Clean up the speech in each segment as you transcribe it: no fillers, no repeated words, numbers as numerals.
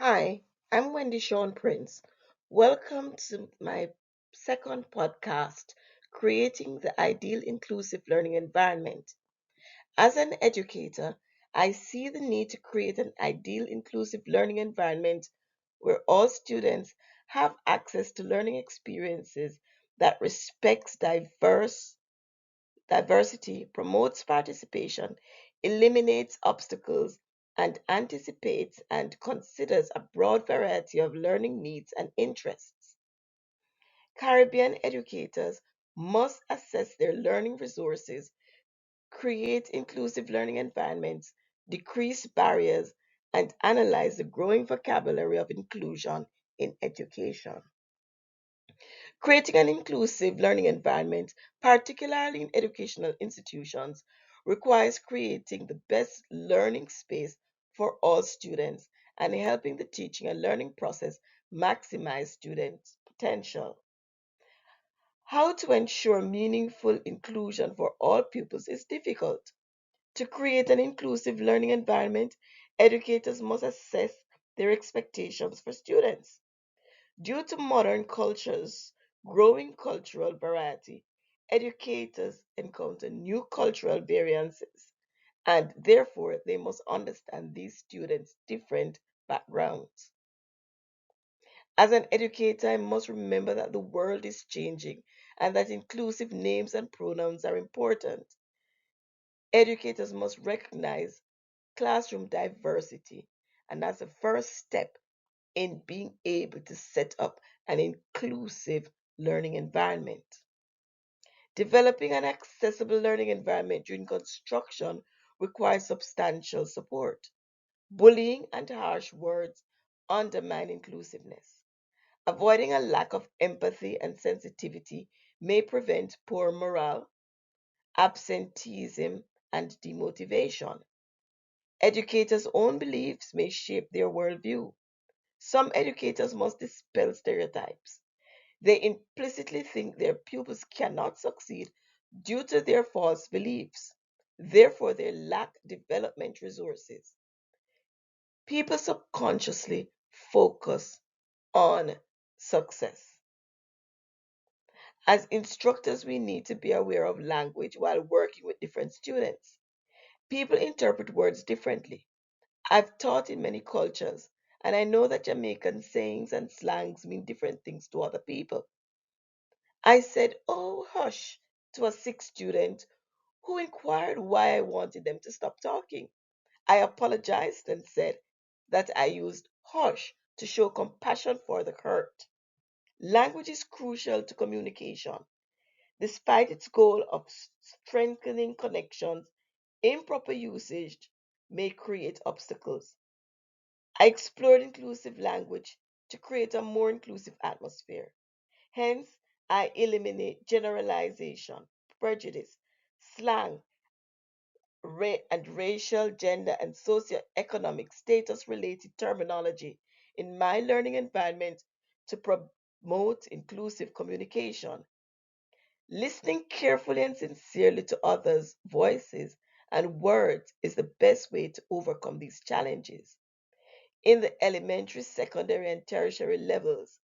Hi, I'm Wendy Shawn Prince. Welcome to my second podcast, Creating the Ideal Inclusive Learning Environment. As an educator, I see the need to create an ideal inclusive learning environment where all students have access to learning experiences that respects diversity, promotes participation, eliminates obstacles, and anticipates and considers a broad variety of learning needs and interests. Caribbean educators must assess their learning resources, create inclusive learning environments, decrease barriers, and analyze the growing vocabulary of inclusion in education. Creating an inclusive learning environment, particularly in educational institutions, requires creating the best learning space for all students and helping the teaching and learning process maximize students' potential. How to ensure meaningful inclusion for all pupils is difficult. To create an inclusive learning environment, educators must assess their expectations for students. Due to modern culture's growing cultural variety, educators encounter new cultural variances, and therefore they must understand these students' different backgrounds. As an educator, I must remember that the world is changing and that inclusive names and pronouns are important. Educators must recognize classroom diversity, and that's the first step in being able to set up an inclusive learning environment. Developing an accessible learning environment during construction requires substantial support. Bullying and harsh words undermine inclusiveness. Avoiding a lack of empathy and sensitivity may prevent poor morale, absenteeism, and demotivation. Educators' own beliefs may shape their worldview. Some educators must dispel stereotypes. They implicitly think their pupils cannot succeed due to their false beliefs. Therefore, they lack development resources. People subconsciously focus on success. As instructors, we need to be aware of language while working with different students. People interpret words differently. I've taught in many cultures, and I know that Jamaican sayings and slangs mean different things to other people. I said, "Oh, hush," to a sick student who inquired why I wanted them to stop talking. I apologized and said that I used hush to show compassion for the hurt. Language is crucial to communication. Despite its goal of strengthening connections, improper usage may create obstacles. I explored inclusive language to create a more inclusive atmosphere. Hence, I eliminate generalization, prejudice, slang, and racial, gender, and socioeconomic status related terminology in my learning environment to promote inclusive communication. Listening carefully and sincerely to others' voices and words is the best way to overcome these challenges. In the elementary, secondary, and tertiary levels,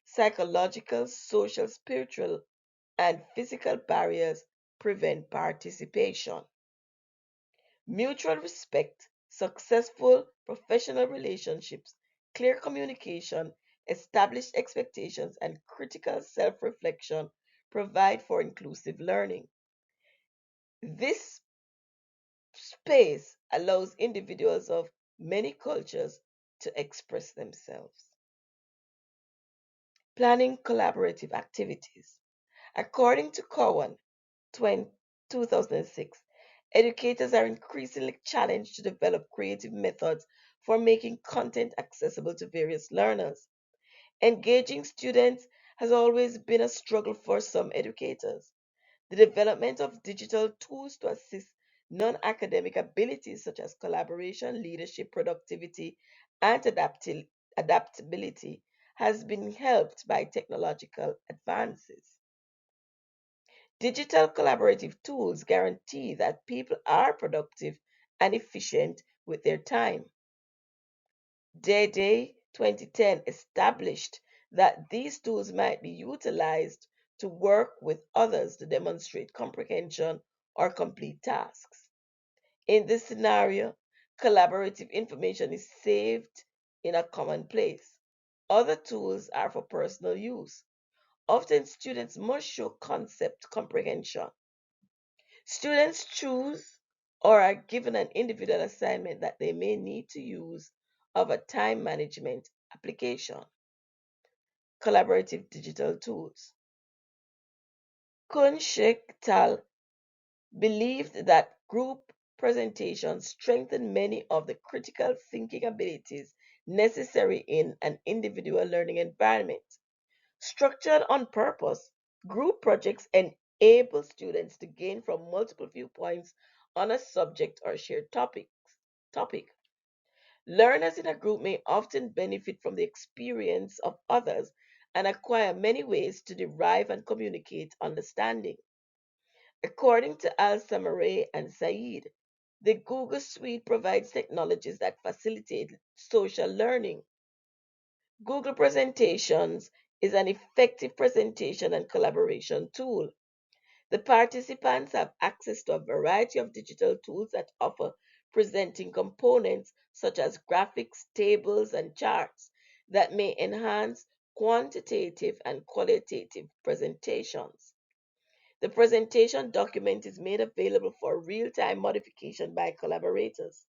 psychological, social, spiritual, and physical barriers prevent participation. Mutual respect, successful professional relationships, clear communication, established expectations, and critical self reflection provide for inclusive learning. This space allows individuals of many cultures to express themselves. Planning collaborative activities. According to Cowan, 2006, educators are increasingly challenged to develop creative methods for making content accessible to various learners. Engaging students has always been a struggle for some educators. The development of digital tools to assist non academic abilities such as collaboration, leadership, productivity, and adaptability has been helped by technological advances. Digital collaborative tools guarantee that people are productive and efficient with their time. Day 2010 established that these tools might be utilized to work with others to demonstrate comprehension or complete tasks. In this scenario, collaborative information is saved in a common place. Other tools are for personal use. Often, students must show concept comprehension. Students choose or are given an individual assignment that they may need to use of a time management application. Collaborative digital tools. Kun Sheikh Tal believed that group presentations strengthen many of the critical thinking abilities necessary in an individual learning environment. Structured on purpose, group projects enable students to gain from multiple viewpoints on a subject or shared topic. Learners in a group may often benefit from the experience of others and acquire many ways to derive and communicate understanding. According to Al Samaray and Said, the Google Suite provides technologies that facilitate social learning. Google Presentations is an effective presentation and collaboration tool. The participants have access to a variety of digital tools that offer presenting components such as graphics, tables, and charts that may enhance quantitative and qualitative presentations. The presentation document is made available for real-time modification by collaborators.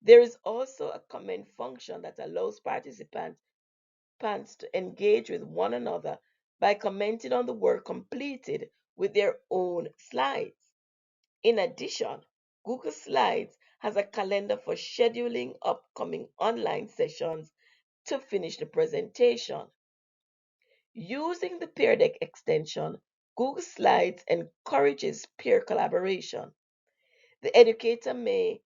There is also a comment function that allows participants to engage with one another by commenting on the work completed with their own slides. In addition, Google Slides has a calendar for scheduling upcoming online sessions to finish the presentation. Using the Peer Deck extension, Google Slides encourages peer collaboration. The educator may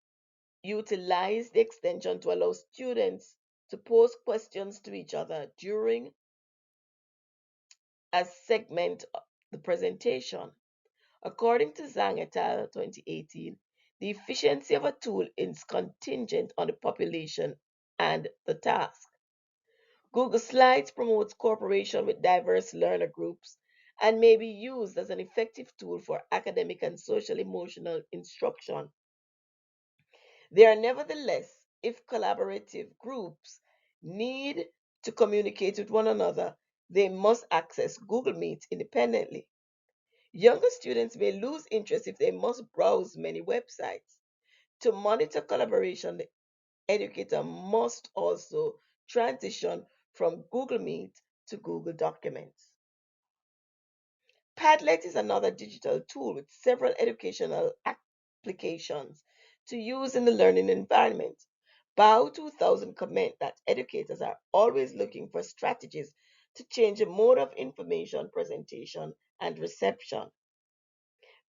utilize the extension to allow students to pose questions to each other during a segment of the presentation. According to Zhang et al. 2018, the efficiency of a tool is contingent on the population and the task. Google Slides promotes cooperation with diverse learner groups and may be used as an effective tool for academic and social emotional instruction. There are nevertheless, if collaborative groups need to communicate with one another, they must access Google Meet independently. Younger students may lose interest if they must browse many websites. To monitor collaboration, the educator must also transition from Google Meet to Google Documents. Padlet is another digital tool with several educational applications to use in the learning environment. Bao 2000 comment that educators are always looking for strategies to change the mode of information presentation and reception.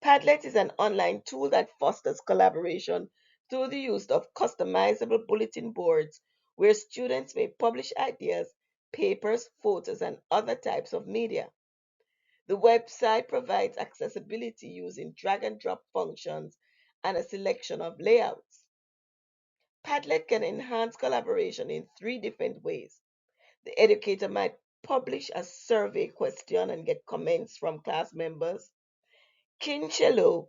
Padlet is an online tool that fosters collaboration through the use of customizable bulletin boards where students may publish ideas, papers, photos, and other types of media. The website provides accessibility using drag and drop functions and a selection of layouts. Padlet can enhance collaboration in three different ways. The educator might publish a survey question and get comments from class members. Kinchelo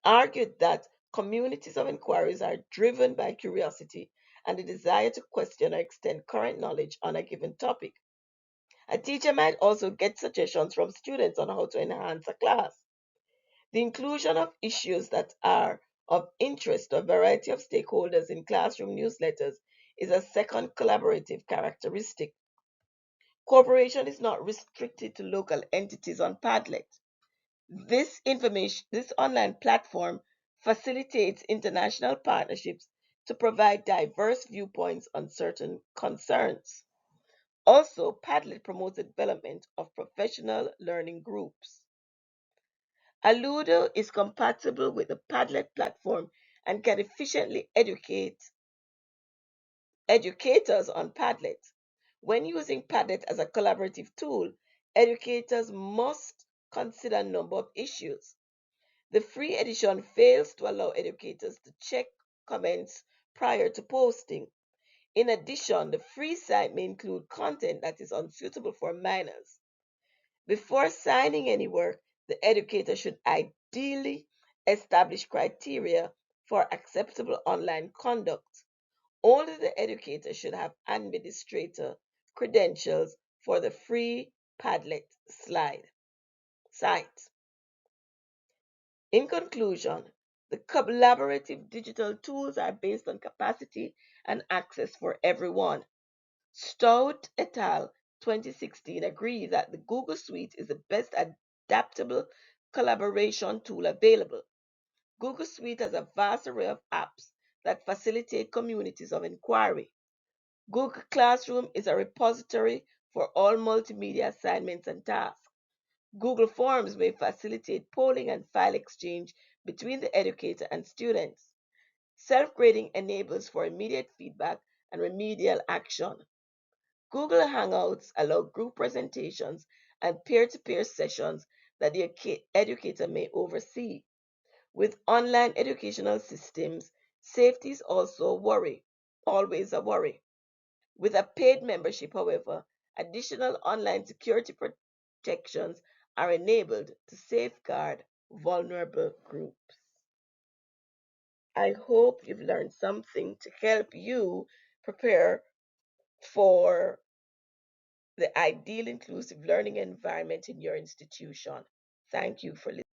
argued that communities of inquiries are driven by curiosity and the desire to question or extend current knowledge on a given topic. A teacher might also get suggestions from students on how to enhance a class. The inclusion of issues that are of interest to a variety of stakeholders in classroom newsletters is a second collaborative characteristic. Cooperation is not restricted to local entities on Padlet. This online platform facilitates international partnerships to provide diverse viewpoints on certain concerns. Also, Padlet promotes the development of professional learning groups. Aludo is compatible with the Padlet platform and can efficiently educate educators on Padlet. When using Padlet as a collaborative tool, educators must consider a number of issues. The free edition fails to allow educators to check comments prior to posting. In addition, the free site may include content that is unsuitable for minors. Before signing any work, the educator should ideally establish criteria for acceptable online conduct. Only the educator should have administrator credentials for the free Padlet site. In conclusion, the collaborative digital tools are based on capacity and access for everyone. Stout et al. 2016 agree that the Google Suite is the best adaptable collaboration tool available. Google Suite has a vast array of apps that facilitate communities of inquiry. Google Classroom is a repository for all multimedia assignments and tasks. Google Forms may facilitate polling and file exchange between the educator and students. Self-grading enables for immediate feedback and remedial action. Google Hangouts allow group presentations and peer-to-peer sessions that the educator may oversee. With online educational systems, safety is also always a worry. With a paid membership, however, additional online security protections are enabled to safeguard vulnerable groups. I hope you've learned something to help you prepare for the ideal inclusive learning environment in your institution. Thank you for listening.